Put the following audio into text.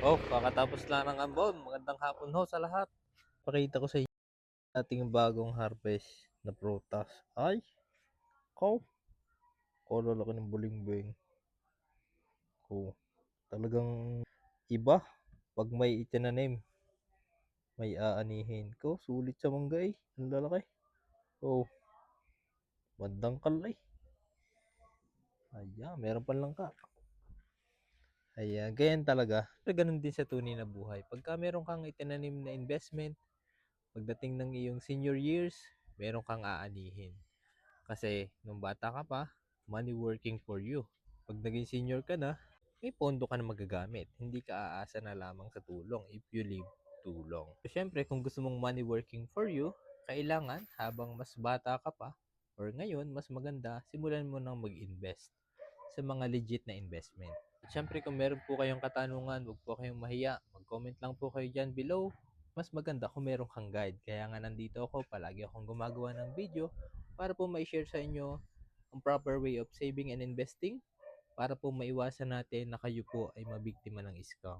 Oh, kakatapos lang ng ambon. Magandang hapon ho sa lahat. Pakita ko sa inyo ating bagong harvest na prutas. Ay, ko, lalaki ng buling-buling ko. Talagang iba pag may itinanim, may aanihin ko. Sulit sa mangga eh. Ang lalaki. Oh, bandang kalay. Ayan, meron pa lang ka. Ayan, ganyan talaga. Ganun din sa tunay na buhay. Pagka meron kang itinanim na investment, pagdating ng iyong senior years, meron kang aanihin. Kasi nung bata ka pa, money working for you. Pag naging senior ka na, may pondo ka na magagamit. Hindi ka aasa na lamang sa tulong if you leave tulong. So, syempre, kung gusto mong money working for you, kailangan habang mas bata ka pa, or ngayon, mas maganda, simulan mo nang mag-invest sa mga legit na investment. At syempre, kung meron po kayong katanungan, huwag po kayong mahiya. Mag-comment lang po kayo dyan below. Mas maganda kung meron kang guide. Kaya nga nandito ako, palagi akong gumagawa ng video para po ma-share sa inyo ang proper way of saving and investing para po maiwasan natin na kayo po ay mabiktima ng scam.